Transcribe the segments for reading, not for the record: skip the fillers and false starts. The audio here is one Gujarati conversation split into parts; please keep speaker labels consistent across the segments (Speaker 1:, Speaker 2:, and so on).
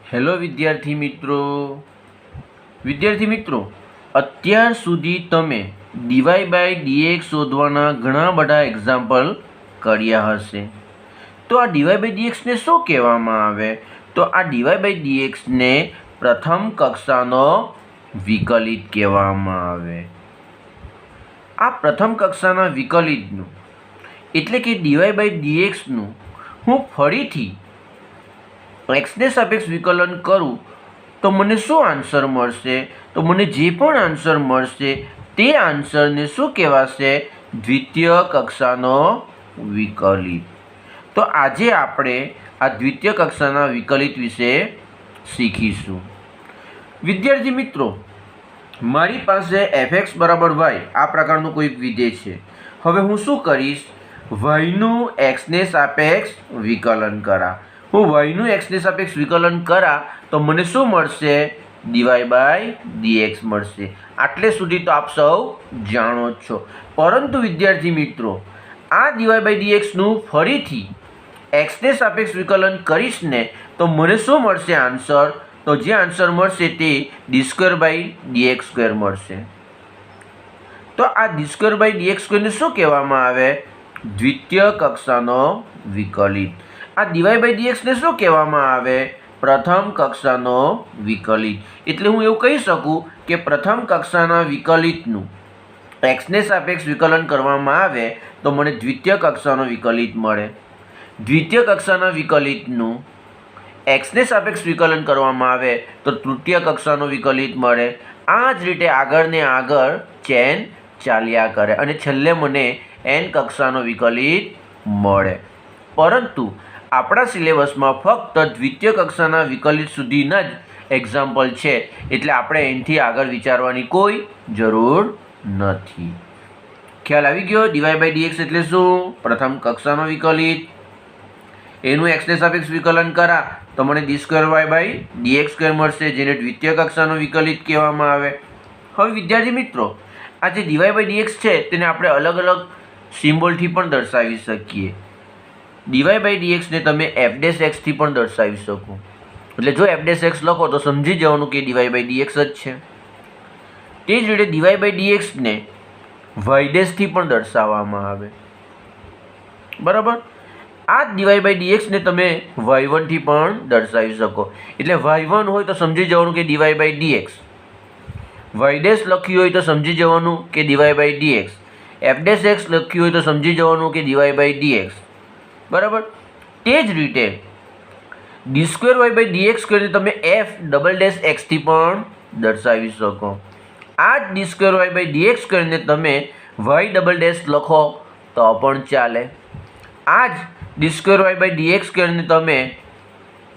Speaker 1: હેલો વિદ્યાર્થી મિત્રો અત્યાર સુધી તમે ડીવાય બાય ડીએક્સ શોધવાના ઘણા બધા એક્ઝામ્પલ કર્યા હશે. તો આ ડીવાય બાય ડીએક્સને શું કહેવામાં આવે? તો આ ડીવાય બાય ડીએક્સને પ્રથમ કક્ષાનો વિકલિત કહેવામાં આવે. આ પ્રથમ કક્ષાના વિકલિતનું એટલે કે ડીવાય બાય ડીએક્સનું હું ફરીથી એક્સને સાપેક્ષ વિકલન કરું તો મને શું આન્સર મળશે? તો મને જે પણ આન્સર મળશે તે આન્સરને શું કહેવાશે? દ્વિતીય કક્ષાનો વિકલિત. તો આજે આપણે આ દ્વિતીય કક્ષાના વિકલિત વિશે શીખીશું. વિદ્યાર્થી મિત્રો, મારી પાસે fx બરાબર y આ પ્રકારનું કોઈક વિધેય છે. હવે હું શું કરીશ? yનું xને સાપેક્ષ વિકલન કરા. હું yનું xને સાપેક્ષ વિકલન કરા તો મને શું મળશે? ડીવાય બાય ડીએક્સ મળશે. આટલે સુધી તો આપ સૌ જાણો જ છો. પરંતુ વિદ્યાર્થી મિત્રો, આ ડીવાય બાય ડીએક્સનું ફરીથી એક્સને સાપેક્ષ વિકલન કરીશ ને તો મને શું મળશે આન્સર? તો જે આન્સર મળશે તે d square by dx square મળશે. તો આ ડી સ્ક્વેર બાય ડીએક્સ સ્ક્વેરને શું કહેવામાં આવે? દ્વિતીય કક્ષાનો વિકલિત. આ ડીવાય બાય ડીએક્સને શું કહેવામાં આવે? પ્રથમ કક્ષાનો વિકલિત. એટલે હું એવું કહી શકું કે પ્રથમ કક્ષાના વિકલિતનું એક્સને સાપેક્ષ વિકલન કરવામાં આવે તો મને દ્વિતીય કક્ષાનો વિકલિત મળે. દ્વિતીય કક્ષાના વિકલિતનું એક્સને સાપેક્ષ વિકલન કરવામાં આવે તો તૃતીય કક્ષાનો વિકલિત મળે. આ જ રીતે આગળ ને આગળ ચેન ચાલ્યા કરે અને છેલ્લે મને એન કક્ષાનો વિકલિત મળે. પરંતુ આપણા સિલેબસમાં ફક્ત દ્વિતીય કક્ષાના વિકલિત સુધીના જ એક્ઝામ્પલ છે, એટલે આપણે એનાથી આગળ વિચારવાની કોઈ જરૂર નથી. ખ્યાલ આવી ગયો? ડીવાય બાય ડીએક્સ એટલે શું? પ્રથમ કક્ષાનો વિકલિત. એનું એક્સને સાપેક્ષ વિકલન કરા તો મને d square y by dx square મળશે, જેને દ્વિતીય કક્ષાનો વિકલિત કહેવામાં આવે. હવે વિદ્યાર્થી મિત્રો, આ જે ડીવાય બાય ડીએક્સ છે તેને આપણે અલગ અલગ સિમ્બોલથી પણ દર્શાવી શકીએ. ડીવાય બાય ડીએક્સને તમે એફ ડેશ એક્સથી પણ દર્શાવી શકો. એટલે જો એફ ડેશ એક્સ લખો તો સમજી જવાનું કે ડીવાય બાય ડીએક્સ જ છે. તે જ રીતે ડીવાય બાય ડીએક્સને વાય ડેશથી પણ દર્શાવવામાં આવે. બરાબર? આ જ ડીવાય બાય ડીએક્સને તમે y1થી પણ દર્શાવી શકો. એટલે y1 હોય તો સમજી જવાનું કે dy by dx. Y dash લખ્યું હોય તો સમજી જવાનું કે dy by dx. F dash x લખ્યું હોય તો સમજી જવાનું કે ડીવાય બાય ડીએક્સ. બરાબર? તે જ રીતે d square y by dx સ્ક્વેરને તમે એફ ડબલ ડેશ એક્સથી પણ દર્શાવી શકો. આ જ d square y by dx સ્ક્વેરને તમે વાય ડબલ ડેશ લખો તો પણ ચાલે. આ જ d square y by dx સ્ક્વેરને તમે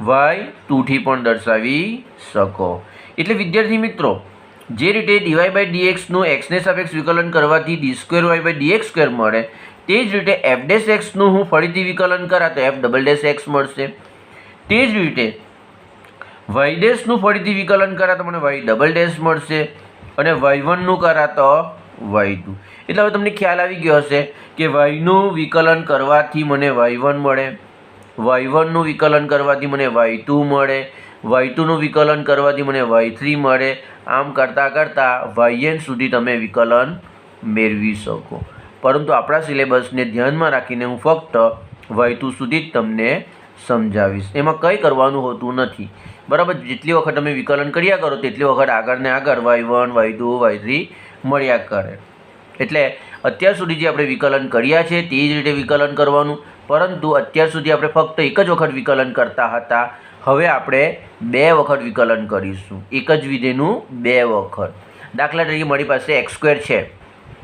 Speaker 1: y2થી પણ દર્શાવી શકો. એટલે વિદ્યાર્થી મિત્રો, જે રીતે ડીવાય બાય ડીએક્સનું એક્સને સાપેક્ષ વિકલન કરવાથી d square y by dx square મળે, તે જ રીતે એફ ડેશ એક્સનું હું ફરીથી વિકલન કરા તો એફ ડબલ ડેશ એક્સ મળશે. તે જ રીતે વાય ડેશનું ફરીથી વિકલન કરા તો મને વાય ડબલ ડેશ મળશે અને y1નું કરા તો y2. એટલે હવે તમને ખ્યાલ આવી ગયો હશે કે yનું વિકલન કરવાથી મને y1 મળે, y1નું વિકલન કરવાથી મને y2 મળે, y2નું વિકલન કરવાથી મને y3 મળે. આમ કરતાં કરતાં yn સુધી તમે વિકલન મેળવી શકો. પરંતુ આપણા સિલેબસને ધ્યાનમાં રાખીને હું ફક્ત y2 સુધી જ તમને સમજાવીશ. એમાં કંઈ કરવાનું હોતું નથી. બરાબર? જેટલી વખત તમે વિકલન કર્યા કરો તેટલી વખત આગળ ને આગળ y1 y2 y3 મળ્યા કરે. એટલે અત્યાર સુધી જે આપણે વિકલન કર્યા છે તે જ રીતે વિકલન કરવાનું. પરંતુ અત્યાર સુધી આપણે ફક્ત એક જ વખત વિકલન કરતા હતા. હવે આપણે 2 વખત વિકલન કરીશું. એક જ વિધેયનું 2 વખત. દાખલા તરીકે મારી પાસે એક્સ સ્ક્વેર છે.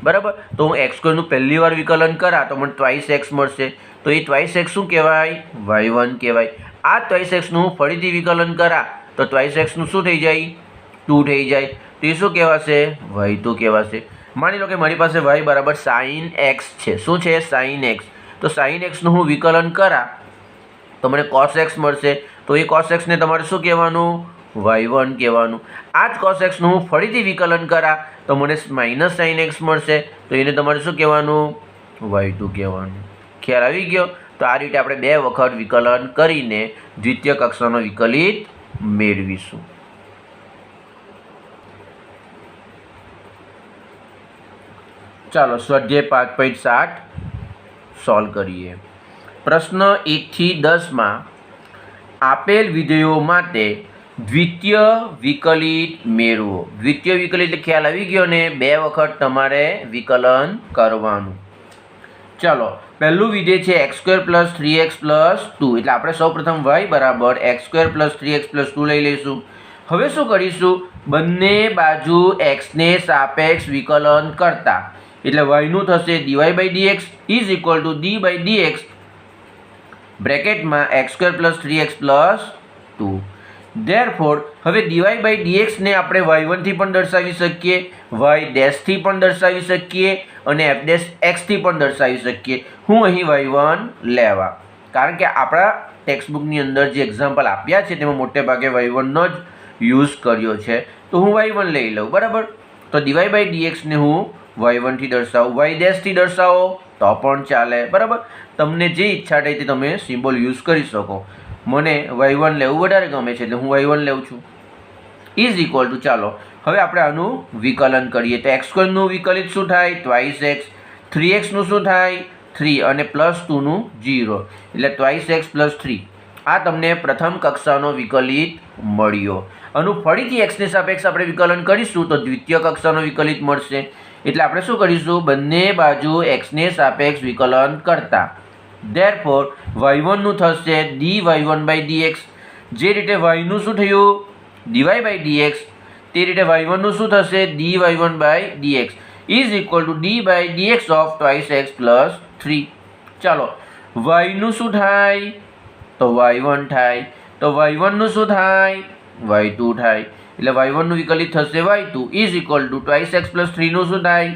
Speaker 1: બરાબર? તો હું એક્સ સ્ક્વેરનું પહેલી વાર વિકલન કરા તો મને ટ્વાઇસ એક્સ મળશે. તો એ ટ્વાઇસ એક્સ શું કહેવાય? y1 કહેવાય. આ ટ્વાઇસ એક્સનું હું ફરીથી વિકલન કરા તો ટ્વાઇસ એક્સનું શું થઈ જાય? 2 થઈ જાય. તો એ શું કહેવાશે? y2 કહેવાશે. માની લો કે મારી પાસે y બરાબર સાઇન એક્સ છે. શું છે? Sine x. તો સાઇન એક્સનું હું વિકલન કરા તો મને કોસ એક્સ મળશે. તો એ કોસ એક્સને તમારે શું કહેવાનું? y1 કહેવાનું. આ જ કોસ એક્સનું હું ફરીથી વિકલન કરા તો મને માઇનસ સાઇન એક્સ મળશે. તો એને તમારે શું કહેવાનું? y2 કહેવાનું. ખ્યાલ આવી ગયો? તો આ રીતે આપણે 2 વખત વિકલન કરીને દ્વિતીય કક્ષાનો વિકલિત મેળવીશું. ચાલો સ્વાધ્યાય 5.7 સોલ્વ કરીએ. પ્રશ્ન 1 થી 10 માં આપેલ વિધેયો માટે દ્વિતીય વિકલિત મેળવો. દ્વિતીય વિકલિત એટલે ખ્યાલ આવી ગયો ને, 2 વખત તમારે વિકલન કરવાનું. ચાલો પહેલું વિધેય છે x² + 3x + 2, એટલે આપણે સૌપ્રથમ y બરાબર x² + 3x + 2 લઈ લઈશું. હવે શું કરીશું? બંને બાજુ x ને સાપેક્ષ વિકલન કરતા, એટલે y નું થશે dy/dx = d/dx બ્રેકેટમાં x² + 3x + 2. Therefore હવે dy/dx ને આપણે y1 થી પણ દર્શાવી શકીએ, y' થી પણ દર્શાવી શકીએ અને f' થી પણ દર્શાવી શકીએ. હું અહીં y1 લેવા, કારણ કે આપણા ટેક્સ્ટબુકની અંદર જે એક્ઝામ્પલ આપ્યા છે તેમાં મોટે ભાગે y1 નો જ યુઝ કર્યો છે, તો હું y1 લઈ લઉં. બરાબર, તો dy/dx ને હું y1 થી દર્શાવું, y' થી દર્શાવો તો પણ ચાલે. બરાબર, તમને જે ઈચ્છા થાય તે તમે સિમ્બોલ યુઝ કરી શકો. મને y1 લેવું વધારે ગમે છે એટલે હું y1 લઉં છું. = ચાલો હવે આપણે આનું વિકલન કરીએ. તો x² નું વિકલિત શું થાય? twice x. 3x નું શું થાય? 3 અને +2 નું 0, એટલે twice x + 3. આ તમને પ્રથમ કક્ષાનો વિકલિત મળ્યો. આનું ફરીથી x ની સાપેક્ષ આપણે વિકલન કરીશું તો દ્વિતીય કક્ષાનો વિકલિત મળશે. એટલે આપણે શું કરીશું? બંને બાજુ x ને સાપેક્ષ વિકલન કરતા. ધેરફોર y1 નું થશે dy1/dx. જે રીતે y નું શું થયું? dy/dx, તે રીતે y1 નું શું થશે? dy1/dx = d/dx of twice x + 3. ચાલો y નું શું થાય? તો y1 થાય. તો y1 નું શું થાય? y2 થાય. એટલે y1 નું વિકલિત થશે y2 = twice x + 3 નું શું થાય?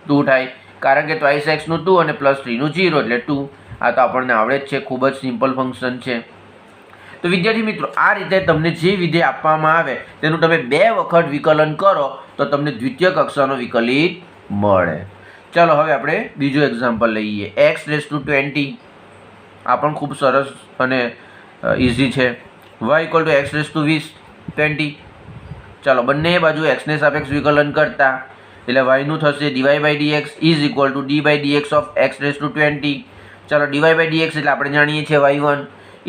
Speaker 1: 2 થાય, કારણ કે twice x નું 2 અને +3 નું 0 એટલે 2. આ તો આપણને આવડે જ છે, ખૂબ જ સિમ્પલ ફંક્શન છે. તો વિદ્યાર્થી મિત્રો, આ રીતે તમને જે વિધેય આપવામાં આવે તેનું તમે 2 વખત વિકલન કરો તો તમને દ્વિતીય કક્ષાનો વિકલિત મળે. ચાલો હવે આપણે બીજું એક્ઝામ્પલ લઈએ. x⁻²0. આ પણ ખૂબ સરસ અને ઇઝી છે. y = x⁻20 20. ચાલો બંને બાજુ x ને સાપેક્ષ વિકલન કરતા, એટલે y નું થશે dy/dx = d/dx of x⁻20. ચાલો dy/dx એટલે આપણે જાણીએ છીએ y1 =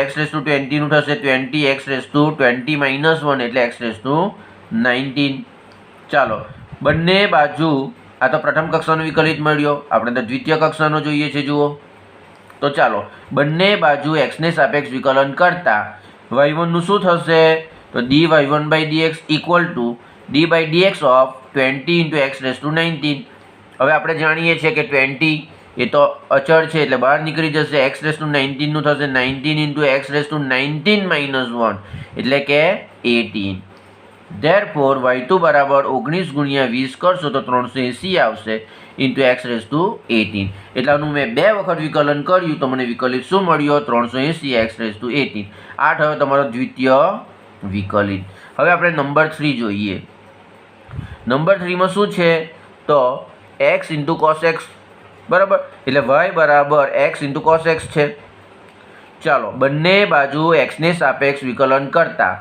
Speaker 1: x⁻20 નું થશે 20x⁻20 - 1 એટલે x⁻19. ચાલો બંને બાજુ, આ તો પ્રથમ કક્ષાનો વિકલિત મળ્યો, આપણે તો દ્વિતીય કક્ષાનો જોઈએ છે. જુઓ તો ચાલો બંને બાજુ x ને સાપેક્ષ વિકલન કરતા y1 નું શું થશે? તો dy1/dx = d/dx of 20 × x⁻19. હવે આપણે જાણીએ છીએ કે 20 એ તો અચળ છે એટલે બહાર નીકળી જશે. x⁻19 નું થશે 19 × x⁻19 - 1 એટલે કે 18. ધેરફોર y2 બરાબર 19 × 20 કરશો તો 380 આવશે x⁻18. એટલે આનું મેં 2 વખત વિકલન કર્યું તો મને વિકલિત શું મળ્યો? 380 x⁻18. આ થયો તમારો દ્વિતીય વિકલિત. હવે આપણે નંબર 3 જોઈએ. નંબર 3 માં શું છે? તો x × cos x. બરાબર, એટલે y બરાબર x × cos x છે. ચાલો બંને બાજુ x ને સાપેક્ષ વિકલન કરતા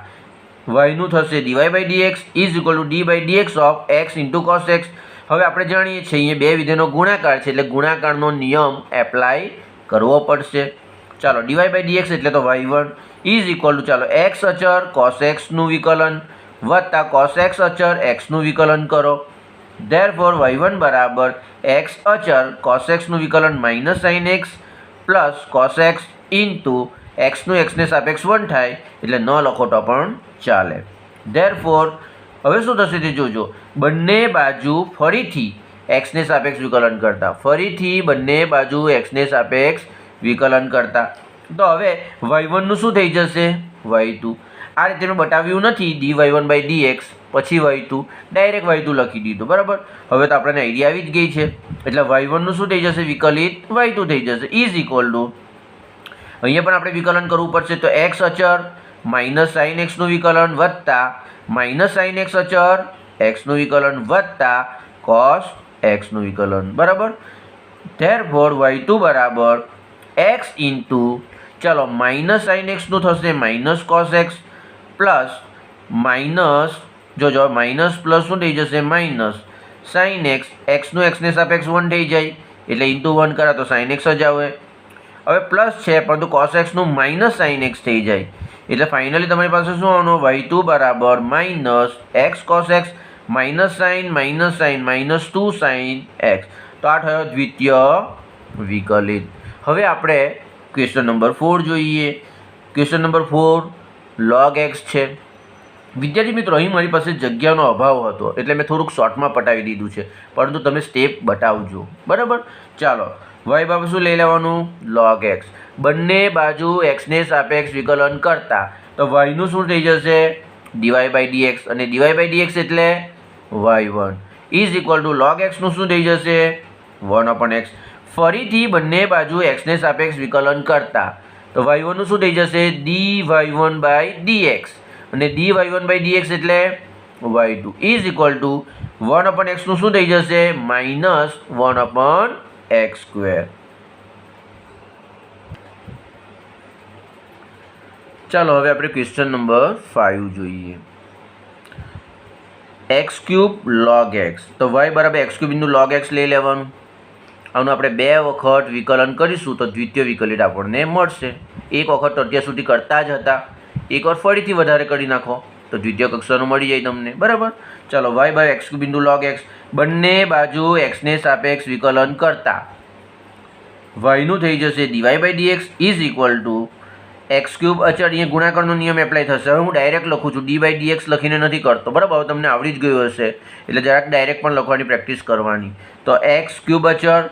Speaker 1: y નું થશે dy/dx = d/dx of x × cos x. હવે આપણે જાણીએ છીએ અહીંયા બે વિધેયનો ગુણાકાર છે એટલે ગુણાકારનો નિયમ એપ્લાય કરવો પડશે. ચાલો dy/dx એટલે તો y1 ચાલો x અચળ cos x નું વિકલન વત્તા cos x અચળ x નું વિકલન કરો. ધેરફોર y1 બરાબર x અચળ cos x નું વિકલન -sin x + cos x × x નું x ને સાપેક્ષ 1 થાય, એટલે ન લખો તો પણ ચાલે. ધેરફોર હવે શું થશે તે જોજો. બંને બાજુ ફરીથી x ને સાપેક્ષ વિકલન કરતા, ફરીથી બંને બાજુ x ને સાપેક્ષ વિકલન કરતા, તો હવે y1 નું શું થઈ જશે? y2. આ રીતે મેં બતાવ્યું નથી dy1/dx પછી y2, ડાયરેક્ટ y2 લખી દીધું. બરાબર, હવે તો આપણને આઈડિયા આવી જ ગઈ છે. એટલે y1 નું શું થઈ જશે? વિકલિત y2 થઈ જશે અહીંયા પણ આપણે વિકલન કરવું પડશે. તો x અચળ -sin x નું વિકલન વત્તા -sin x અચળ x નું વિકલન વત્તા cos x નું વિકલન. બરાબર, ધેરફોર y2 બરાબર x × ચાલો -sin x નું થશે -cos x પ્લસ માઇનસ જો માઇનસ પ્લસ શું થઈ જશે માઇનસ સાઇન એક્સ, એક્સનું એક્સને સાપેક્ષ 1 થઈ જાય એટલે ઇન્ટુ 1 કરા તો સાઇન એક્સ જ આવે. હવે પ્લસ છે પરંતુ કોસ એક્સનું માઇનસ સાઇન એક્સ થઈ જાય એટલે ફાઇનલી તમારી પાસે શું આવવાનું y2 બરાબર minus x cos x minus sign minus 2 sine x. તો આ થયો દ્વિતીય વિકલિત. હવે આપણે ક્વેશ્ચન નંબર 4 જોઈએ. ક્વેશ્ચન નંબર 4 log x છે. વિદ્યાર્થી મિત્રો, અહીં મારી પાસે જગ્યાનો અભાવ હતો એટલે મેં થોડુંક શોર્ટમાં પટાવી દીધું છે, પરંતુ તમે સ્ટેપ બતાવજો. બરાબર, ચાલો y બાબત શું લઈ લેવાનું log x. બંને બાજુ એક્સને સાપેક્ષ વિકલન કરતા તો yનું શું થઈ જશે dy બાય dx, અને dy બાય dx એટલે y1 is equal two log x નું શું થઈ જશે 1/x. ફરીથી બંને બાજુ એક્સને સાપેક્ષ વિકલન કરતા તો y1 નું શું થઈ જશે dy1 બાય dx, અને dy1 બાય dx એટલે y2 is equal two 1/x નું શું થઈ જશે માઇનસ 1/x². ચાલો હવે આપણે ક્વેશ્ચન નંબર 5 જોઈએ. x³ log x. તો y બરાબર x³ નું log x લઈ લેવાનું. આનું આપણે 2 વખત વિકલન કરીશું તો દ્વિતીય વિકલિત આપણને મળશે. એક વખત તો અત્યાર સુધી કરતા જ હતા, એકવાર ફરીથી વધારે કરી નાખો તો દ્વિતીય કક્ષાનું મળી જાય તમને. બરાબર, ચાલો y by x³ log x. બંને બાજુ એક્સને સાપેક્ષ વિકલન કરતા yનું થઈ જશે dy by dx is equal to x³ અચળ. અહીંયા ગુણાકારનો નિયમ એપ્લાય થશે. હવે હું ડાયરેક્ટ લખું છું, dy બાય dx લખીને નથી કરતો. બરાબર, હવે તમને આવડી જ ગયું હશે એટલે જરાક ડાયરેક્ટ પણ લખવાની પ્રેક્ટિસ કરવાની. તો x³ અચળ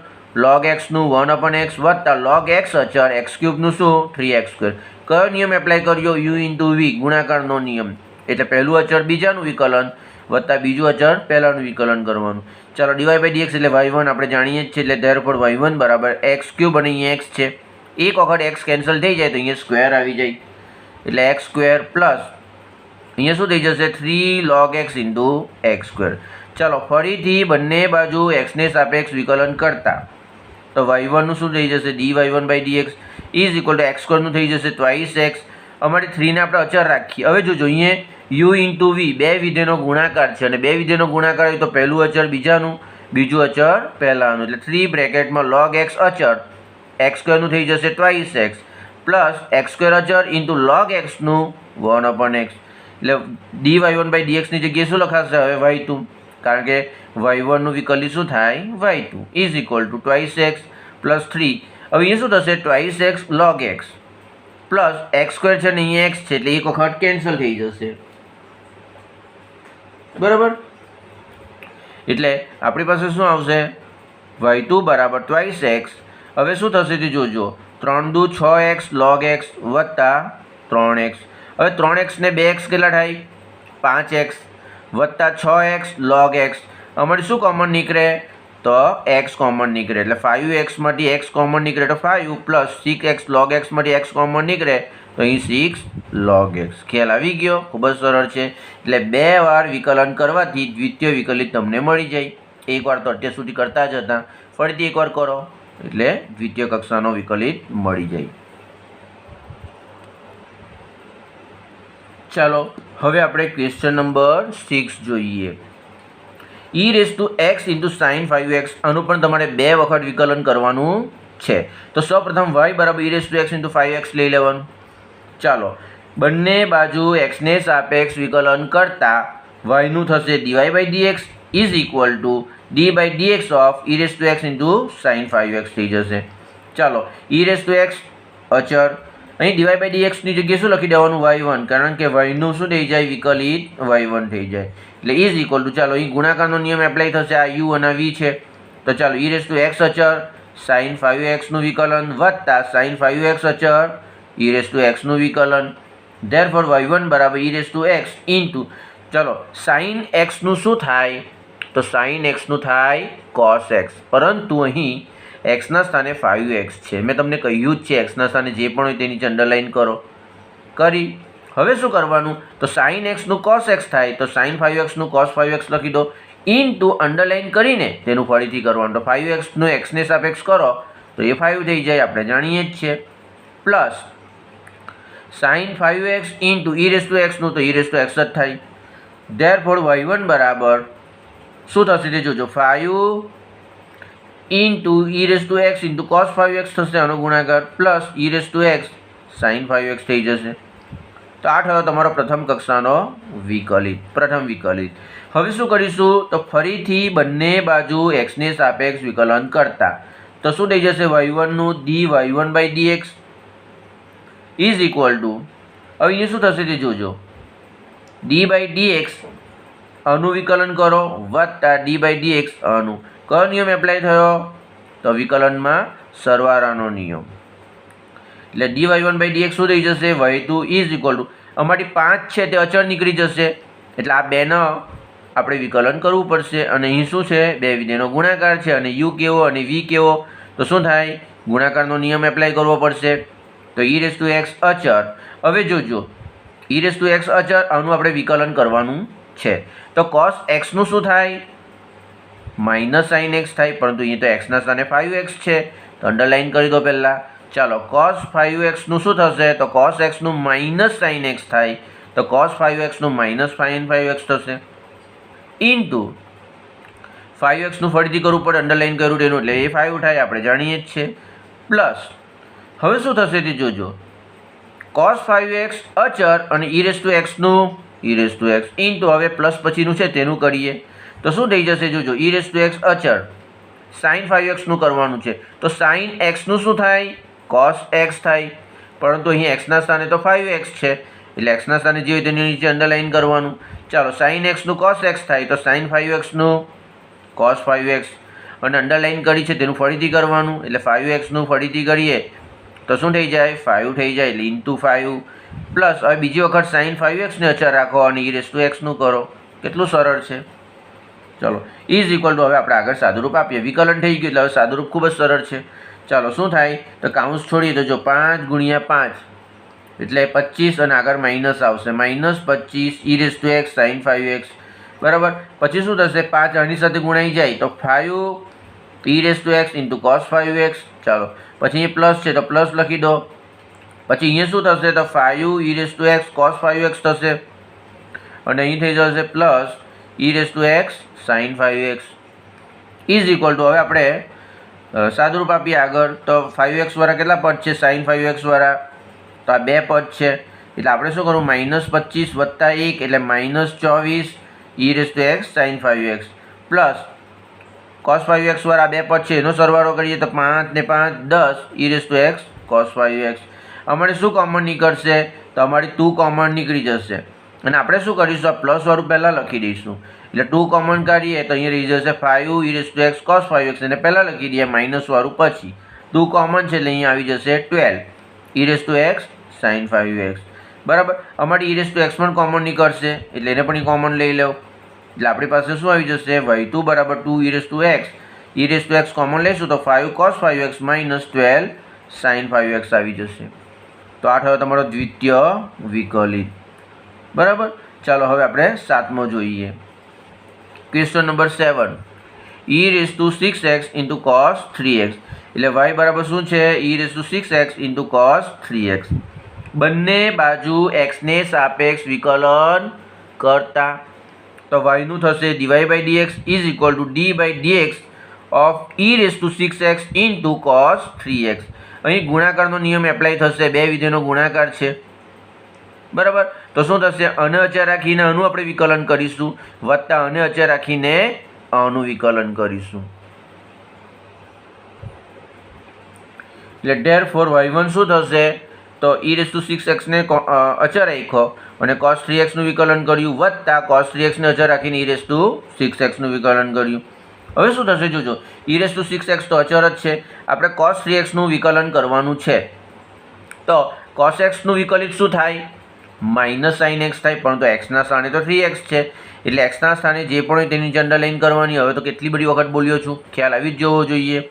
Speaker 1: log x નું 1/x વત્તા log x અચળ x³ નું શું 3x². કયો નિયમ એપ્લાય કર્યો u ઇન્ટુ v, ગુણાકારનો નિયમ. એટલે પહેલું અચળ બીજાનું વિકલન વત્તા બીજું અચળ પહેલાનું વિકલન કરવાનું. ચાલો dy બાય dx એટલે y1 આપણે જાણીએ જ છે, એટલે therefore y1 બરાબર x³ અને અહીંયા x છે. એક વખત x કેન્સલ થઈ જાય તો અહીંયા સ્ક્વેર આવી જાય એટલે x² પ્લસ અહીંયા શું થઈ જશે 3 log x ઇન્ટુ x². ચાલો ફરીથી બંને બાજુ એક્સને સાપેક્ષ વિકલન કરતા તો y1 નું શું થઈ જશે dy1 by dx is equal to x² નું થઈ જશે ટ્વાઇસ x. અમારે 3 ને આપણે અચળ રાખીએ. હવે જો જોઈએ u ઇન્ટુ v બે વિધેયનો ગુણાકાર છે, અને બે વિધેયનો ગુણાકાર હોય તો પહેલું અચળ બીજાનું, બીજું અચળ પહેલાનું, એટલે 3 બ્રેકેટમાં log x અચળ x² નું થઈ જશે ટ્વાઇસ x પ્લસ x² અચળ ઇન્ટુ log x નું 1/x. એટલે dy1 બાય dx ની જગ્યાએ શું લખાશે હવે y2, કારણ કે y1 નું વિકલિત શું થાય y2 is equal two twice x plus 3. હવે અહીંયા શું થશે twice x log x plus x² છે ને અહીંયા x છે એટલે એક વખત કેન્સલ થઈ જશે. બરાબર, એટલે આપણી પાસે શું આવશે y2 બરાબર ટ્વાઇસ x. હવે શું થશે તે જોજો, 3 દુ 6x log x વત્તા 3x. હવે 3x ને 2x કેટલા થાય 5x વત્તા 6x log x. અમારે શું કોમન નીકળે તો x કોમન નીકળે એટલે 5x માંથી x કોમન નીકળે તો 5 પ્લસ 6x log x માંથી x કોમન નીકળે તો અહીં 6 log x. ખ્યાલ આવી ગયો? ખૂબ જ સરળ છે. એટલે 2 વાર વિકલન કરવાથી દ્વિતીય વિકલિત તમને મળી જાય. એકવાર તો અત્યાર સુધી કરતા જ હતા, ફરીથી એકવાર કરો એટલે દ્વિતીય કક્ષાનો વિકલિત મળી જાય. ચાલો હવે આપણે ક્વેશ્ચન નંબર 6 જોઈએ. e⁻x into sine 5x. આનું પણ તમારે 2 વખત વિકલન કરવાનું છે. તો સૌપ્રથમ y બરાબર e⁻x ઇન્ટુ 5x લઈ લેવાનું. ચાલો બંને બાજુ એક્સને સાપેક્ષ વિકલન કરતા yનું થશે dy by dx is equal to d by dx of e⁻x into sine 5x થઈ જશે. ચાલો e⁻x અચળ, અહીં dy બાય dx ની જગ્યાએ શું લખી દેવાનું y1, કારણ કે yનું શું થઈ જાય વિકલિત y1 થઈ જાય એટલે ઇઝ ઇક્વલ ટુ, ચાલો અહીં ગુણાકારનો નિયમ એપ્લાય થશે, આ u અને v છે તો ચાલો e⁻x અચળ સાઇન 5x નું વિકલન વત્તા સાઇન 5x અચળ e⁻x નું વિકલન. therefore y1 બરાબર e⁻x ઇન્ટુ, ચાલો સાઇન x નું શું થાય તો સાઇન x નું થાય cos x, પરંતુ અહીં x ના સ્થાને 5x છે. મેં તમને કહ્યું જ છે x ના સ્થાને જે પણ હોય તેની અંડરલાઈન કરો કરી. હવે શું કરવાનું તો સાઇન x નું cos x થાય તો સાઇન 5x નું cos 5x લખી દો ઇન્ટુ અંડરલાઈન કરીને તેનું ફરીથી કરવાનું. તો 5x નું x ને સાપેક્ષ કરો તો એ 5 થઈ જાય, આપણે જાણીએ જ છે. Plus sine 5x into e raise to એક્સનું તો ઈ રેસ ટુ એક્સ જ થાય. ધેરફોર y1 બરાબર શું થશે તે જોજો, 5 into e raise to x into cos 5x થશે આનો ગુણાકાર plus E raise to x sign 5x થઈ જશે. તો આ થયો તમારો પ્રથમ કક્ષાનો વિકલિત, પ્રથમ વિકલિત. હવે શું કરીશું તો ફરીથી બંને બાજુ એક્સને સાપેક્ષ વિકલન કરતા તો શું થઈ જશે, y1 નું dy1/dx ઇઝ ઇક્વલ ટુ, હવે અહીંયા શું થશે તે જોજો, d/dx આનું વિકલન કરો વત્તા d/dx આનું. કયો નિયમ એપ્લાય થયો તો વિકલનમાં સરવાળાનો નિયમ. એટલે dy1/dx શું થઈ જશે, y2 ઇઝ ઇક્વલ ટુ, અમારી 5 છે તે અચળ નીકળી જશે એટલે આ બેનો આપણે વિકલન કરવું પડશે. અને અહીં શું છે, બે વિધેયનો ગુણાકાર છે અને u કેવો અને v કેવો, તો શું થાય, ગુણાકારનો નિયમ એપ્લાય કરવો પડશે. તો ઈ રેસ ટુ એક્સ અચળ. હવે જોજો, ઈ રેસ ટુ એક્સ અચળ આનું આપણે વિકલન કરવાનું છે. તો કોસ એક્સનું શું થાય, માઇનસ સાઇન એક્સ થાય, પરંતુ અહીં તો એક્સના સ્થાને 5x છે તો અંડરલાઇન કરી દો પહેલાં. ચાલો કોસ 5xનું શું થશે, તો કોસ એક્સનું માઇનસ સાઇન એક્સ થાય તો કોસ 5xનું માઇનસ સાઇન 5x થશે ઇન્ટુ 5xનું ફરીથી કરવું પડે, અંડરલાઇન કર્યું તેનું એટલે એ 5 થાય આપણે જાણીએ જ છે, પ્લસ હવે શું થશે તે જોજો, કોસ 5x અચળ અને ઈ રેસ ટુ એક્સનું e raise to x into, હવે પ્લસ પછીનું છે તેનું કરીએ તો શું થઈ જશે જોજો, ઈ રેસ ટુ એક્સ અચળ સાઇન 5xનું કરવાનું છે તો સાઇન એક્સનું શું થાય, કોસ એક્સ થાય, પરંતુ અહીં એક્સના સ્થાને તો 5x છે એટલે એક્સના સ્થાને જે હોય તેની નીચે અંડરલાઇન કરવાનું. ચાલો સાઇન એક્સનું કોસ એક્સ થાય તો સાઇન 5xનું કોસ 5x અને અંડરલાઇન કરી છે તેનું ફરીથી કરવાનું એટલે 5xનું ફરીથી કરીએ તો શું થઈ જાય, 5 થઈ જાય એટલે ઇન્ટુ 5 પ્લસ હવે બીજી વખત સાઇન 5xને અચળ રાખો અને ઈ રેસ ટુ એક્સનું કરો. કેટલું સરળ છે. ચલો ઇઝ ઇક્વલ ટુ, હવે આપણે આગળ સાદુરૂપ આપીએ, વિકલન થઈ ગયું એટલે હવે સાદુરૂપ ખૂબ જ સરળ છે. ચાલો શું થાય તો કાઉન્સ છોડીએ તો જો 5 ગુણ્યા 5 એટલે 25 અને આગળ માઇનસ આવશે, minus 25 E raise to x sign 5x બરાબર. પછી શું થશે, 5 આની સાથે ગુણાઈ જાય તો 5 ઈ raise to x into cos 5x. ચાલો પછી અહીં પ્લસ છે તો પ્લસ લખી દો. પછી અહીંયા શું થશે તો 5 ઈ raise to x cos 5x થશે અને અહીં થઈ જશે plus E raise to x sign 5x is equal two, હવે આપણે સાદુરૂપ આપીએ આગળ તો 5x વાળા કેટલા પદ છે, સાઇન 5x વાળા તો આ બે પદ છે એટલે આપણે શું કરવું, માઇનસ 25 વત્તા 1 એટલે minus 24 E raise to x sign 5x plus cos 5x વાળા બે પદ છે એનો સરવાળો કરીએ તો 5 ને 5 10 ઈ raise to x cos 5x. અમારે શું કોમન નીકળશે તો અમારી 2 કોમન નીકળી જશે અને આપણે શું કરીશું, આ પ્લસ વાળું પહેલાં લખી દઈશું એટલે 2 કોમન કાઢીએ તો અહીંયા રહી જશે 5 ઈ raise to x cos 5x એને પહેલાં લખી દઈએ માઇનસ વાળું પછી 2 કોમન છે એટલે અહીંયા આવી જશે 12 ઈ raise to x sign 5x બરાબર. અમારી ઈ રેસ ટુ એક્સ પણ કોમન નીકળશે એટલે એને પણ કોમન લઈ લો એટલે આપણી પાસે શું આવી જશે, y2 બરાબર 2 ઈ raise to x, E raise to x common લઈશું તો 5 cos 5x minus 12 sign 5x આવી જશે. તો આ થયો તમારો દ્વિતીય વિકલિત બરાબર. ચાલો હવે આપણે 7મો જોઈએ. ક્વેશ્ચન નંબર 7, ઈ raise two 6x into cos 3x એટલે y બરાબર શું છે, ઈ raise two 6x into cos 3x. બંને બાજુ એક્સને સાપેક્ષ વિકલન કરતા તો yનું થશે dy/dx is equal two d/dx of E raise two 6x into cos 3x. અહીં ગુણાકારનો નિયમ એપ્લાય થશે, બે વિધેયનો ગુણાકાર છે બરાબર. તો શું થશે, અને અચળ રાખીને આનું આપણે વિકલન કરીશું વત્તા અને અચળ રાખીને આનું વિકલન કરીશું એટલે ધેરફોર y1 શું થશે તો ઈ રેસ ટુ 6x ને અચળ રાખ્યો અને cos 3x નું વિકલન કર્યું વત્તા cos 3x ને અચળ રાખીને ઈ રેસ ટુ 6x નું વિકલન કર્યું. હવે શું થશે જોજો, ઈ રેસ ટુ 6x તો અચળ જ છે, આપણે cos 3x નું વિકલન કરવાનું છે તો cos x નું વિકલિત શું થાય, માઇનસ સાઇન એક્સ થાય, પરંતુ એક્સના સ્થાને તો 3x છે એટલે એક્સના સ્થાને જે પણ હોય તેની અંડરલાઇન કરવાની. હવે તો કેટલી બધી વખત બોલ્યો છું, ખ્યાલ આવી જ જવો જોઈએ.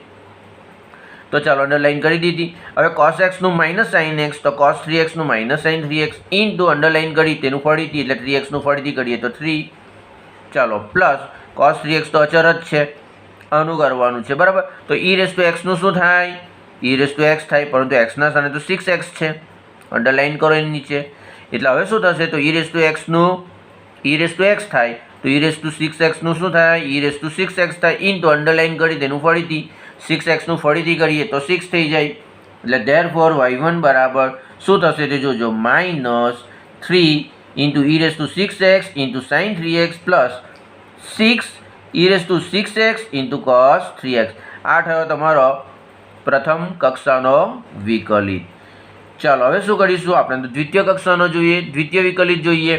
Speaker 1: તો ચાલો અંડરલાઇન કરી દીધી. હવે cos x નું માઇનસ સાઇન એક્સ તો cos 3x નું minus sign 3x into underline કરી તેનું ફરીથી એટલે 3x નું ફરીથી કરીએ તો 3. ચાલો પ્લસ cos 3x તો અચળ જ છે આનું કરવાનું છે બરાબર. તો ઈ રેસ ટુ એક્સનું શું થાય, ઈ રેસ ટુ એક્સ થાય, પરંતુ એક્સના સ્થાને તો 6x છે અંડરલાઇન કરો એની નીચે. એટલે હવે શું થશે તો e⁻x થાય તો e⁻6x નું શું થાય e⁻6x થાય ઇન્ટુ અંડરલાઇન કરી તેનું ફરીથી 6x નું ફરીથી કરીએ તો 6 થઈ જાય. એટલે ધેરફોર y1 બરાબર શું થશે તે જોજો -3 into e⁻6x into sin 3x plus 6 e⁻6x into cos 3x. આ થયો તમારો પ્રથમ કક્ષાનો વિકલિત. ચાલો હવે શું કરીશું, આપણે તો દ્વિતીય કક્ષાનો જોઈએ, દ્વિતીય વિકલિત જોઈએ.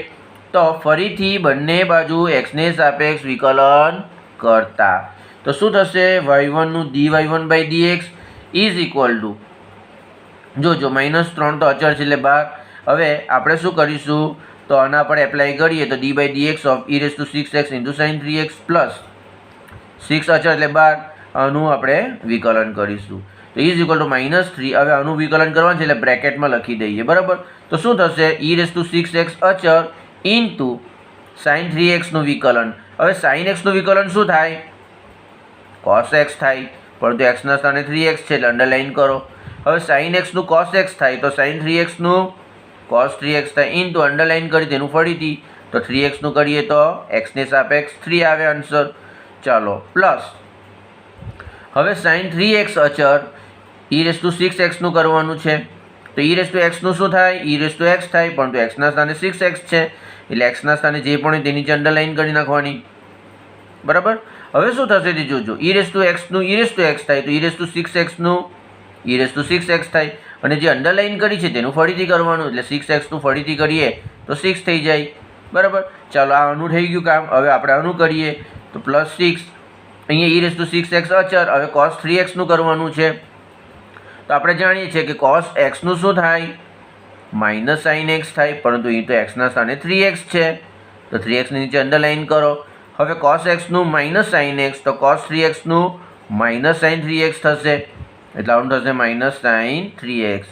Speaker 1: તો ફરીથી બંને બાજુ x ને સાપેક્ષ વિકલન કરતા તો શું થશે y1 નું dy1/dx ઇઝ ઇક્વલ ટુ જોજો -3 તો અચળ છે એટલે 12. હવે આપણે શું કરીશું તો આના પર એપ્લાય કરીએ તો d/dx of e⁻6x into sin 3x plus 6 અચળ એટલે 12. આનું આપણે વિકલન કરીશું તો ઇઝ ઇક્વલ ટુ -3. હવે આનું વિકલન કરવાનું છે એટલે બ્રેકેટમાં લખી દઈએ બરાબર. તો શું થશે e⁻6x અચળ ઇન્ટુ sin 3x નું વિકલન. હવે sin x નું વિકલન શું થાય cos x થાય પરંતુ x ના સ્થાને 3x છે એટલે અંડરલાઇન કરો. હવે sin x નું cos x થાય તો sin 3x નું cos 3x થાય ઇન્ટુ અંડરલાઇન કરી તેનું ફરીથી તો 3x નું કરીએ તો x ને સાપેક્ષ 3 આવે આન્સર. ચાલો પ્લસ હવે sin 3x અચળ e⁻6x નું કરવાનું છે તો e⁻x નું શું થાય e⁻x થાય પરંતુ x ના સ્થાને 6x છે એટલે x ના સ્થાને જે પણ તેની નીચે અંડરલાઇન કરી નાખવાની બરાબર. હવે શું થશે તે જોજો e⁻x નું e⁻x થાય તો e⁻6x નું e⁻6x થાય અને જે અંડરલાઇન કરી છે તેનું ફરીથી કરવાનું એટલે 6x નું ફરીથી કરીએ તો 6 થઈ જાય બરાબર. ચાલો આ આનું થઈ ગયું કામ. હવે આપણે આનું કરીએ તો +6 અહીંયા e⁻6x અચળ. હવે cos 3x નું કરવાનું છે તો આપણે જાણીએ છીએ કે cos x નું શું થાય -sin x થાય પરંતુ અહીં તો x ના સ્થાને 3x છે તો 3x ની નીચે અંડરલાઇન કરો. હવે cos x નું -sin x તો cos 3x નું -sin 3x થશે એટલે આનું થશે -sin 3x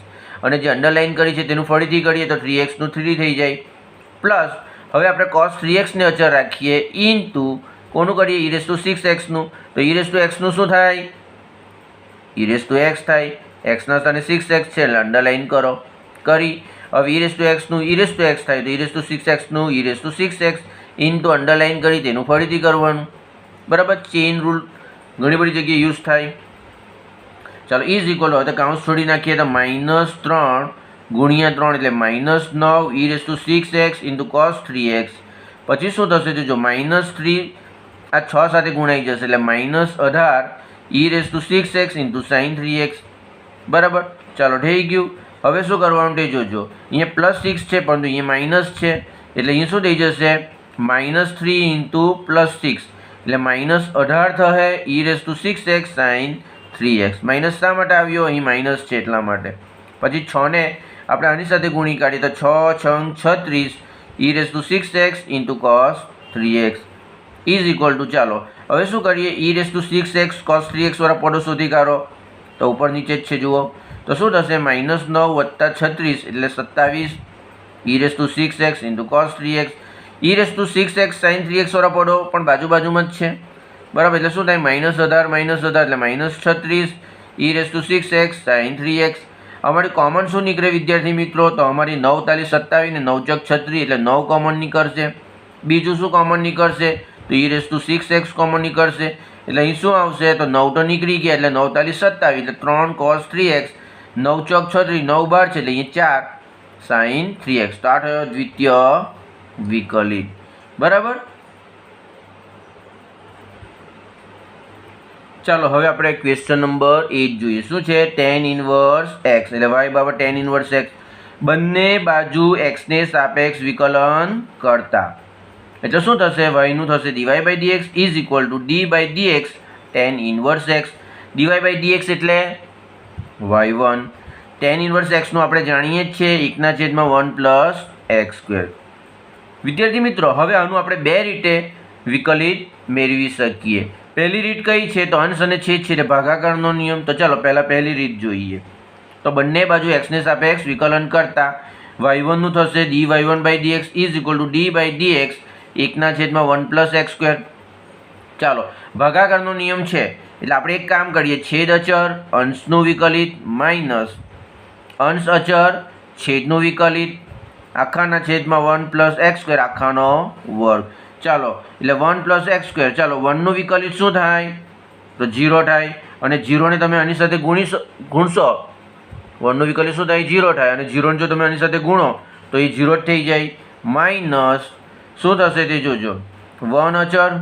Speaker 1: અને જે અંડરલાઇન કરી છે તેનું ફરીથી કરીએ તો 3x નું 3 થઈ જાય પ્લસ હવે આપણે cos 3x ને અચળ રાખીએ ઇન્ટુ કોનું કરીએ e⁻6x નું તો e⁻x નું શું થાય e⁻x થાય x ના સ્થાને 6x છે એટલે અંડરલાઇન કરો કરી. હવે e⁻x નું e⁻x થાય તો e⁻6x નું e⁻6x ઇન્ટુ અંડરલાઇન કરી તેનું ફરીથી કરવાનું બરાબર. ચેઇન રૂલ ઘણી બધી જગ્યાએ યુઝ થાય. ચાલો ઇઝ ઇક્વલ હવે તો કાઉન્સ છોડી નાખીએ તો -3 ગુણ્યા 3 એટલે -9 e⁻6x ઇન્ટુ cos 3x. પછી શું થશે જો -3 આ 6 સાથે ગુણાઈ જશે એટલે -18 e⁻6x ઇન્ટુ sin 3x બરાબર. ચાલો થઈ ગયું. હવે શું કરવાનું તે જોજો અહીંયા +6 છે પરંતુ અહીંયા માઇનસ છે એટલે અહીંયા શું થઈ જશે -3 ઇન્ટુ +6 એટલે -18 થશે e⁻6x sin 3x. માઇનસ શા માટે આવ્યો અહીં માઇનસ છે એટલા માટે. પછી 6 ને આપણે આની સાથે ગુણી કાઢીએ તો 6 6 36 e⁻6x into cos 3x is equal two ચાલો હવે શું કરીએ e⁻6x cos 3x વાળા પદો શોધી કાઢો તો ઉપર નીચે જ છે જુઓ તો શું થશે -9 + 36 એટલે 27 e⁻6x into cos 3x e⁻6x sin 3x વાળા પદો પણ બાજુમાં જ છે બરાબર. એટલે શું થાય -18 એટલે -36 e⁻6x sin 3x. અમારી કોમન શું નીકળે વિદ્યાર્થી મિત્રો તો અમારી 9 × 27 ને 9 × 36 એટલે 9 કોમન નીકળશે. બીજું શું કોમન નીકળશે તો e⁻6x કોમન નીકળશે એટલે અહીં શું આવશે તો 9 તો નીકળી ગયા એટલે 9 × 27 એટલે 3 cos 3x 9 × 36 9 × 12 છે એટલે અહીંયા 4 sin 3x. તો આ થયો દ્વિતીય વિકલિત બરાબર. ચાલો હવે આપણે ક્વેશ્ચન નંબર 8 જોઈએ. શું છે tan ઇન્વર્સ x એટલે y બરાબર tan ઇન્વર્સ x બંને બાજુ x ને સાપેક્ષ વિકલન કરતા એટલે શું થશે y નું થશે dy/dx is equal two d/dx tan inverse x. dy/dx એટલે y1 tan ઇન્વર્સ x નું આપણે જાણીએ જ છીએ 1/1 + x². વિદ્યાર્થી મિત્રો હવે આનું આપણે બે રીતે વિકલિત મેળવી શકીએ. પહેલી રીત કઈ છે તો અંશ અને છેદ છે એટલે ભાગાકારનો નિયમ. તો ચાલો પહેલા પહેલી રીત જોઈએ. તો બંને બાજુ x ને સાપેક્ષ વિકલન કરતા y1 નું થશે dy1/dx is equal two d/dx 1/1 + x². ચાલો ભાગાકારનો નિયમ છે એટલે આપણે એક કામ કરીએ છેદ અચળ અંશનું વિકલિત માઇનસ અંશ અચળ છેદનું વિકલિત આખાના છેદમાં 1 પ્લસ એક્સ સ્ક્વેર આખાનો વર્ગ. ચાલો એટલે 1 પ્લસ એક્સ સ્ક્વેર. ચાલો 1નું વિકલિત શું થાય? તો 0 થાય. અને 0ને તમે આની સાથે ગુણશો, 1નું વિકલિત શું થાય? 0 થાય. અને 0ને જો તમે આની સાથે ગુણો તો એ 0 જ થઈ જાય. માઇનસ શું થશે તે જોજો, 1 અચર,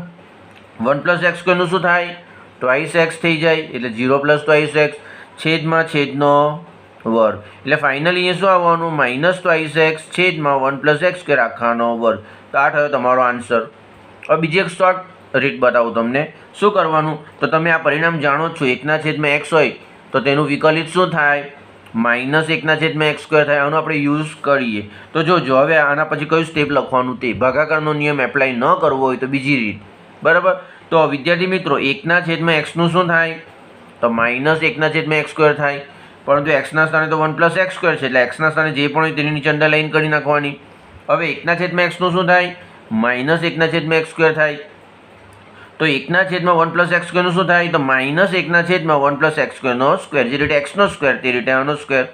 Speaker 1: 1 પ્લસ એક્સ સ્ક્વેરનું શું થાય? ટ્વાઇસ એક્સ થઈ જાય. એટલે 0 પ્લસ ટ્વાઇસ એક્સ છેદમાં છેદનો વર્ગ. એટલે ફાઇનલી અહીંયા શું આવવાનું? માઇનસ ટ્વાઇસ એક્સ છેદમાં 1 પ્લસ એક્સ સ્ક્વેર આખાનો વર્ગ. તો આ થયો તમારો આન્સર. હવે બીજી એક શોર્ટ રીત બતાવું તમને. શું કરવાનું? તો તમે આ પરિણામ જાણો જ છો, 1/x હોય તો તેનું વિકલિત શું થાય? માઇનસ 1/x સ્ક્વેર થાય. આનો આપણે યુઝ કરીએ. તો જોજો હવે આના પછી કયું સ્ટેપ લખવાનું તે. ભાગાકારનો નિયમ એપ્લાય ન કરવો હોય તો બીજી રીત. બરાબર. તો વિદ્યાર્થી મિત્રો 1/xનું શું થાય? તો માઇનસ 1/x સ્ક્વેર થાય. પરંતુ એક્સના સ્થાને તો 1 પ્લસ એક્સ સ્ક્વેર છે, એટલે એક્સના સ્થાને જે પણ હોય તેની નીચે અંડરલાઇન કરી નાખવાની. હવે 1/xનું શું થાય? માઇનસ 1/x સ્ક્વેર થાય. તો 1/1 પ્લસ એક્સ સ્ક્વેરનું શું થાય? તો માઇનસ 1/1 પ્લસ એક્સ સ્ક્વેરનો સ્ક્વેર. જે રીતે એક્સનો સ્ક્વેર તે રીતે આનો સ્ક્વેર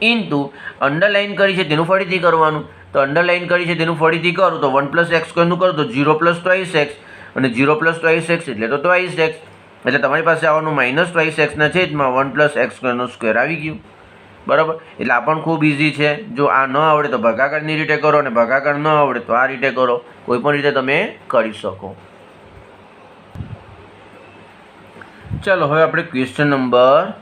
Speaker 1: ઇન્ટુ અંડરલાઇન કરી છે તેનું ફરીથી કરવાનું. તો અંડરલાઇન કરી છે તેનું ફરીથી કરું તો 1 પ્લસ એક્સ સ્ક્વેરનું કરું તો 0 પ્લસ ટ્વાઇસ એક્સ, અને 0 પ્લસ ટ્વાઇસ એક્સ એટલે તો ટ્વાઇસ એક્સ. એટલે તમારી પાસે આવવાનું માઇનસ ટ્વાઇસ એક્સના છેદમાં 1 પ્લસ એક્સ સ્ક્વેરનો સ્ક્વેર આવી ગયું. બરાબર. એટલે આ પણ ખૂબ ઇઝી છે. જો આ ન આવડે તો ભાગાકારની રીતે કરો, અને ભાગાકાર ન આવડે તો આ રીતે કરો. કોઈ પણ રીતે તમે કરી શકો. ચાલો હવે આપણે ક્વેશ્ચન નંબર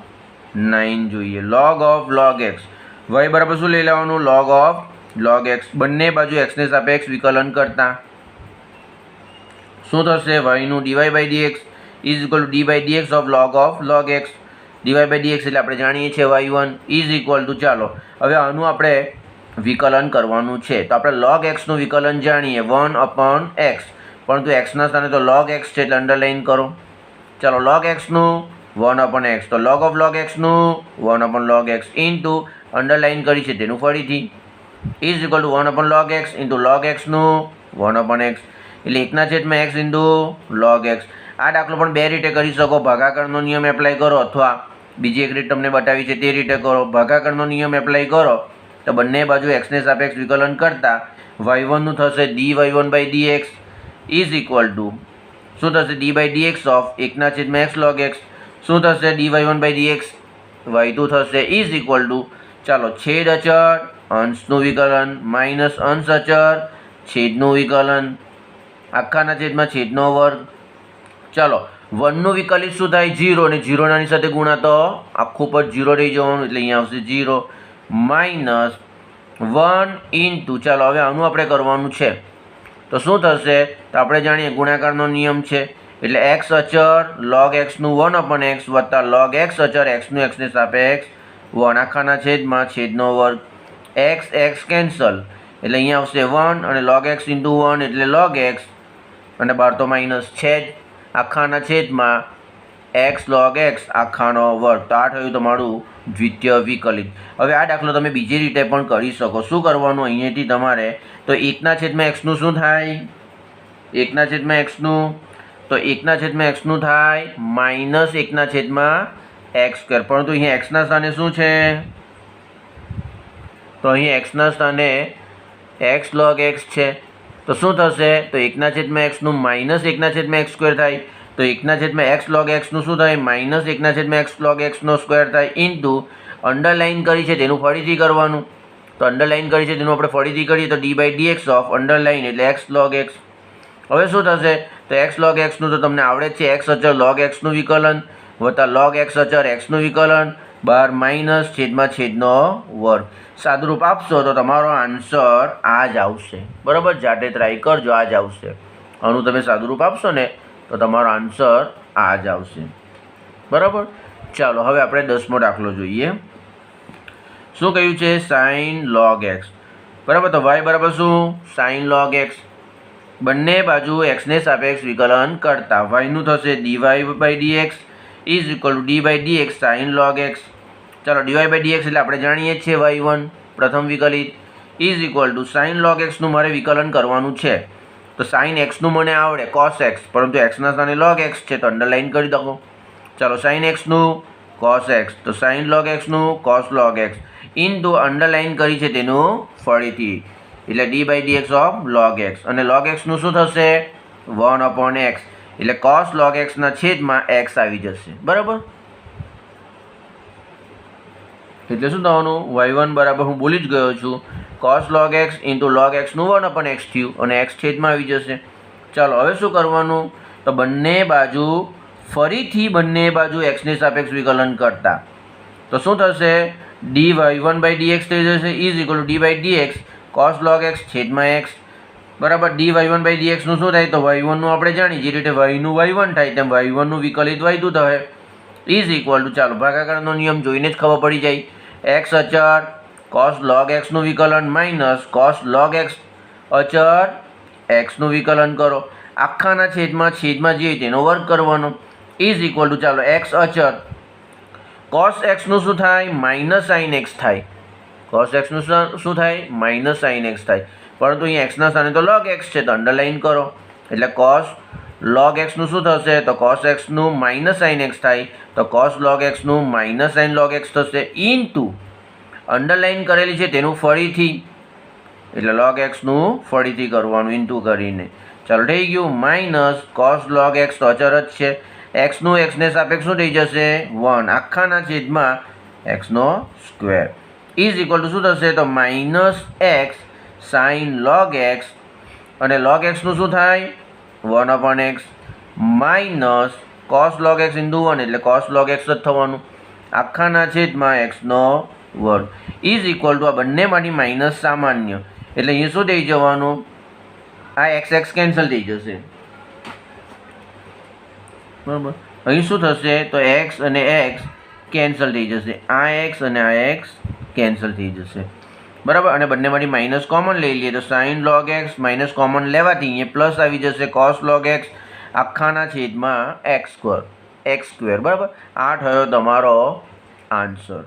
Speaker 1: 9 જોઈએ. Log of log x. y બરાબર શું લઈ લેવાનું? Log of log x. બંને બાજુ એક્સને સાપેક્ષ વિકલન કરતા શું થશે? y નું dy by dx is equal to d by dx of log x. dy by dx એટલે આપણે જાણીએ છીએ y1 ઇઝ ઇક્વલ ટુ, ચાલો હવે આનું આપણે વિકલન કરવાનું છે. તો આપણે લોગ એક્સનું વિકલન જાણીએ 1/x, પરંતુ એક્સના સ્થાને તો લોગ એક્સ છે એટલે અંડરલાઇન કરો. ચાલો લોગ એક્સનું 1/x, તો લોગ ઓફ લોગ એક્સનું 1/log x ઇન્ટુ અંડરલાઇન કરી છે તેનું ફરીથી is equal to 1/log x into log એક્સનું 1/x. એટલે 1/x ઇન્ટુ લોગ એક્સ. આ દાખલો પણ બે રીતે કરી શકો. ભાગાકારનો નિયમ એપ્લાય કરો અથવા બીજી એક રીત તમને બતાવી છે તે રીતે કરો. ભાગાકારનો નિયમ એપ્લાય કરો તો બંને બાજુ એક્સને સાપેક્ષ વિકલન કરતા y1નું થશે dy1 by dx is equal to શું થશે? d by dx of 1/x log x. શું થશે? dy1 બાય dx y2 થશે ઇઝ ઇક્વલ ટુ, ચાલો છેદ અચળ અંશનું વિકલન માઇનસ અંશ અચળ છેદનું વિકલન આખાના છેદમાં છેદનો વર્ગ. ચાલો 1નું વિકલિત શું થાય? 0, અને 0 નાની સાથે ગુણા તો આખું પર 0 રહી જવાનું, એટલે અહીંયા આવશે 0 માઇનસ 1 ઇન્ટુ, ચાલો હવે આનું આપણે કરવાનું છે તો શું થશે? તો આપણે જાણીએ ગુણાકારનો નિયમ છે. એટલે એક્સ અચર લોગ એક્સનું 1/x વત્તા લોગ એક્સ અચર એક્સનું એક્સને સાપેક્ષ 1 આખાના છેદમાં છેદનો વર્ગ. એક્સ કેન્સલ એટલે અહીંયા આવશે 1, અને લોગ એક્સ ઇન્ટુ 1 એટલે લોગ એક્સ, અને બાર તો માઇનસ છે જ આખાના છેદમાં એક્સ લોગ એક્સ આખાનો વર્ગ. તો આ થયું તમારું દ્વિતીય વિકલિત. હવે આ દાખલો તમે બીજી રીતે પણ કરી શકો. શું કરવાનું અહીંયાથી તમારે? તો 1/xનું શું થાય? 1/xનું, તો 1/xનું થાય માઇનસ 1/x સ્ક્વેર. પરંતુ અહીંયા એક્સના સ્થાને શું છે? તો અહીંયા એક્સના સ્થાને એક્સ લોગ એક્સ છે. તો શું થશે? તો 1/xનું માઇનસ 1/x સ્ક્વેર થાય. તો 1/x log xનું શું થાય? માઇનસ 1/x log xનો સ્ક્વેર થાય ઇન્ટુ અંડરલાઇન કરી છે તેનું ફરીથી કરવાનું. તો અંડરલાઇન કરી છે તેનું આપણે ફરીથી કરીએ તો d by dx of underline એટલે x log x. હવે શું થશે? તો x log xનું તો તમને આવડે જ છે, x અચળ log xનું વિકલન વત્તા log x અચળ xનું વિકલન બાર માઇનસ છેદમાં છેદનો વર્ગ. સાદુરૂપ આપશો તો તમારો આન્સર આ જ આવશે. બરાબર, જાતે ટ્રાય કરજો, આ જ આવશે. આનું તમે સાદુરૂપ આપશો ને તો તમારો આન્સર આ જ આવશે. બરાબર. ચાલો હવે આપણે 10મો દાખલો જોઈએ. શું કહ્યું છે? Sine log x. બરાબર, તો y બરાબર શું? Sine log x. બંને બાજુ એક્સને સાપેક્ષ વિકલન કરતા yનું થશે dy by dx is equal to d by dx sine log x. ચાલો dy બાય dx એટલે આપણે જાણીએ છીએ y1 પ્રથમ વિકલિત is equal to sine log એક્સનું મારે વિકલન કરવાનું છે. તો સાઇન એક્સનું મને આવડે કોસ એક્સ, પરંતુ એક્સના સ્થાને લોગ એક્સ છે તો અંડરલાઇન કરી દો. ચાલો સાઇન એક્સનું કોસ એક્સ, તો સાઇન લોગ એક્સનું cos log x into underline કરી છે તેનું ફરીથી એટલે d/dx ઓફ log x અને log x નું શું થશે 1/x એટલે cos log x ના છેદમાં x આવી જશે બરાબર। એટલે શું થવાનું y1 બરાબર હું બોલી જ ગયો છું cos log x into log x નું 1/x થયું અને x છેદમાં આવી જશે। ચાલો હવે શું કરવાનું તો બંને બાજુ ફરીથી બંને બાજુ x ની સાપેક્ષ વિકલન કરતા તો શું થશે dy1/dx થઈ જશે is equal two d/dx cos log x છેદમાં x બરાબર। dy1/dx નું શું થાય તો y1 નું આપણે જાણીએ જે રીતે y નું y1 થાય તેમ y1 નું વિકલિત y2 થાય ઇઝ ઇક્વલ ટુ ચાલો ભાગાકારનો નિયમ જોઈને જ ખબર પડી જાય x અચળ cos log x નું વિકલન માઇનસ cos log x અચળ x નું વિકલન કરો આખાના છેદમાં જે તેનો વર્ગ કરવાનો ઇઝ ઇક્વલ ટુ ચાલો x અચળ cos x નું શું થાય માઇનસ sin x થાય cos x નું શું થાય માઇનસ sin x થાય પરંતુ અહીં x ના સ્થાને તો log x છે તો અંડરલાઇન કરો એટલે cos log x નું શું થશે તો cos x નું માઇનસ sin x થાય તો cos log x નું માઇનસ sin log x થશે ઇન્ટુ અંડરલાઇન કરેલી છે તેનું ફરીથી એટલે log x નું ફરીથી કરવાનું ઇન્ટુ કરીને ચાલો થઈ ગયું માઇનસ cos log x તો અચળ જ છે x નું x ને સાપેક્ષ શું થઈ જશે 1 આખાના છેદમાં x નો સ્ક્વેર ઇઝ ઇક્વલ ટુ શું થશે તો minus x sin log x અને log x નું શું થાય 1/x minus cos log x into 1 એટલે cos log x જ થવાનું આખાના છેદમાં x નો વર્ગ ઇઝ ઇક્વલ ટુ આ બંનેમાંથી માઇનસ સામાન્ય એટલે અહીં શું થઈ જવાનું આ x કેન્સલ થઈ જશે બરાબર। અહીં શું થશે તો x અને x કેન્સલ થઈ જશે આ x અને આ x કેન્સલ થઈ જશે બરાબર અને બંનેમાંથી માઇનસ કોમન લઈ લઈએ તો sin log x minus common લેવાથી અહીંયા પ્લસ આવી જશે cos log x આખાના છેદમાં x સ્ક્વેર બરાબર। આ થયો તમારો આન્સર।